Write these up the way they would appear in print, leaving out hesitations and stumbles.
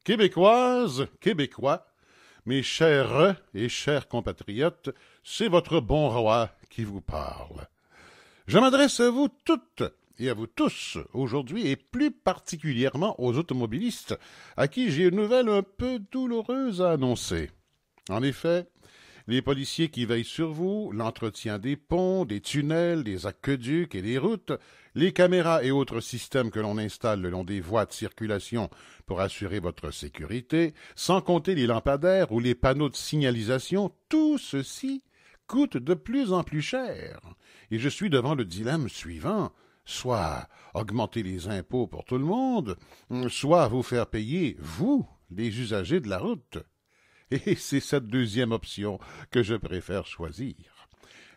Québécoises, Québécois, mes chers et chers compatriotes, c'est votre bon roi qui vous parle. Je m'adresse à vous toutes et à vous tous aujourd'hui, et plus particulièrement aux automobilistes, à qui j'ai une nouvelle un peu douloureuse à annoncer. En effet, les policiers qui veillent sur vous, l'entretien des ponts, des tunnels, des aqueducs et des routes, les caméras et autres systèmes que l'on installe le long des voies de circulation pour assurer votre sécurité, sans compter les lampadaires ou les panneaux de signalisation, tout ceci coûte de plus en plus cher. Et je suis devant le dilemme suivant, soit augmenter les impôts pour tout le monde, soit vous faire payer, vous, les usagers de la route. Et c'est cette deuxième option que je préfère choisir.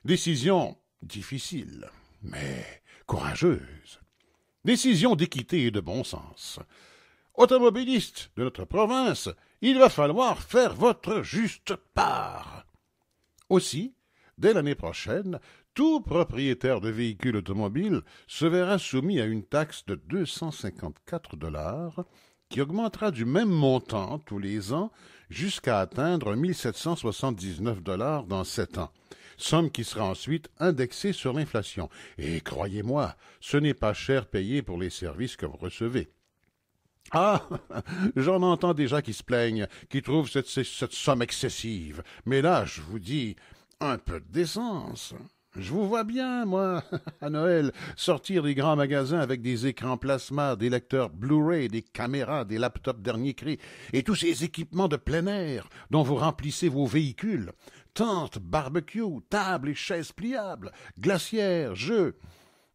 Décision difficile, mais courageuse. Décision d'équité et de bon sens. Automobilistes de notre province, il va falloir faire votre juste part. Aussi, dès l'année prochaine, tout propriétaire de véhicule automobile se verra soumis à une taxe de 254 qui augmentera du même montant tous les ans jusqu'à atteindre 1 779 dans 7 ans, somme qui sera ensuite indexée sur l'inflation. Et croyez-moi, ce n'est pas cher payé pour les services que vous recevez. Ah, j'en entends déjà qui se plaignent, qui trouvent cette somme excessive. Mais là, je vous dis, un peu de décence. Je vous vois bien, moi, à Noël, sortir des grands magasins avec des écrans plasma, des lecteurs Blu-ray, des caméras, des laptops dernier cri, et tous ces équipements de plein air dont vous remplissez vos véhicules. Tentes, barbecue, tables et chaises pliables, glacières, jeux.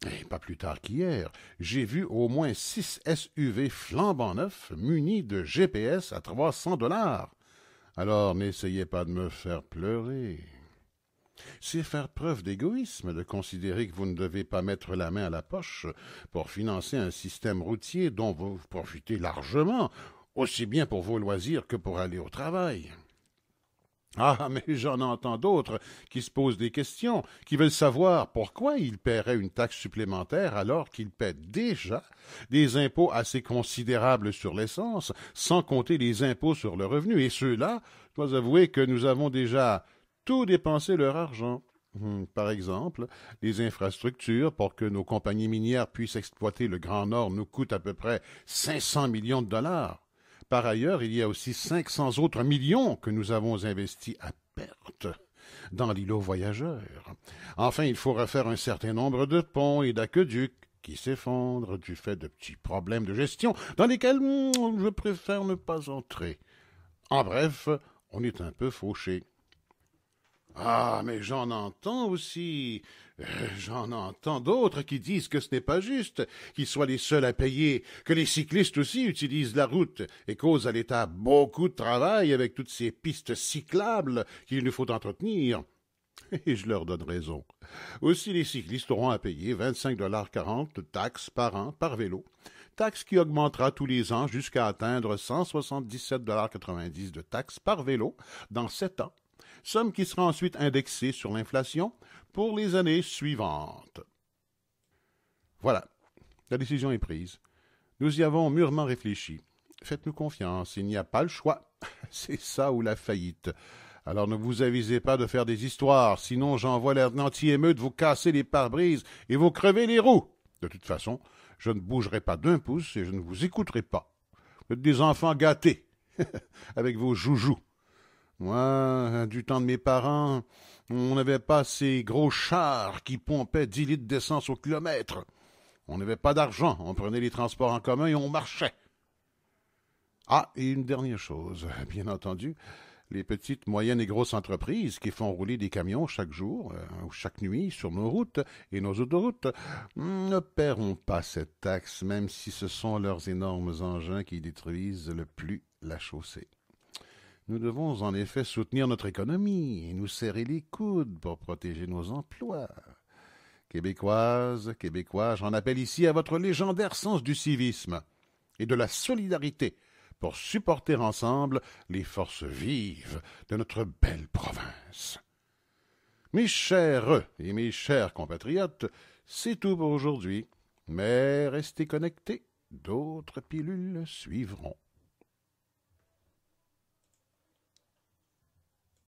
Et pas plus tard qu'hier, j'ai vu au moins 6 SUV flambant neufs munis de GPS à 300 $. Alors n'essayez pas de me faire pleurer. C'est faire preuve d'égoïsme de considérer que vous ne devez pas mettre la main à la poche pour financer un système routier dont vous profitez largement, aussi bien pour vos loisirs que pour aller au travail. Ah, mais j'en entends d'autres qui se posent des questions, qui veulent savoir pourquoi ils paieraient une taxe supplémentaire alors qu'ils paient déjà des impôts assez considérables sur l'essence, sans compter les impôts sur le revenu. Et ceux-là, je dois avouer que nous avons déjà tout dépensé leur argent. Par exemple, les infrastructures pour que nos compagnies minières puissent exploiter le Grand Nord nous coûtent à peu près 500 millions de dollars. Par ailleurs, il y a aussi 500 autres millions que nous avons investis à perte dans l'îlot voyageurs. Enfin, il faut refaire un certain nombre de ponts et d'aqueducs qui s'effondrent du fait de petits problèmes de gestion dans lesquels je préfère ne pas entrer. En bref, on est un peu fauché. Ah, mais j'en entends aussi. J'en entends d'autres qui disent que ce n'est pas juste qu'ils soient les seuls à payer, que les cyclistes aussi utilisent la route et causent à l'État beaucoup de travail avec toutes ces pistes cyclables qu'il nous faut entretenir. Et je leur donne raison. Aussi, les cyclistes auront à payer 25,40 $ de taxes par an par vélo, taxe qui augmentera tous les ans jusqu'à atteindre 177,90 $ de taxes par vélo dans 7 ans, somme qui sera ensuite indexée sur l'inflation pour les années suivantes. Voilà, la décision est prise. Nous y avons mûrement réfléchi. Faites-nous confiance, il n'y a pas le choix. C'est ça ou la faillite. Alors ne vous avisez pas de faire des histoires, sinon j'envoie l'air anti-émeute vous casser les pare-brises et vous crever les roues. De toute façon, je ne bougerai pas d'un pouce et je ne vous écouterai pas. Vous êtes des enfants gâtés, avec vos joujoux. Moi, du temps de mes parents, on n'avait pas ces gros chars qui pompaient 10 litres d'essence au kilomètre. On n'avait pas d'argent, on prenait les transports en commun et on marchait. Ah, et une dernière chose, bien entendu, les petites, moyennes et grosses entreprises qui font rouler des camions chaque jour ou chaque nuit sur nos routes et nos autoroutes ne paieront pas cette taxe, même si ce sont leurs énormes engins qui détruisent le plus la chaussée. Nous devons en effet soutenir notre économie et nous serrer les coudes pour protéger nos emplois. Québécoises, Québécois, j'en appelle ici à votre légendaire sens du civisme et de la solidarité pour supporter ensemble les forces vives de notre belle province. Mes chers et mes chers compatriotes, c'est tout pour aujourd'hui, mais restez connectés, d'autres pilules suivront.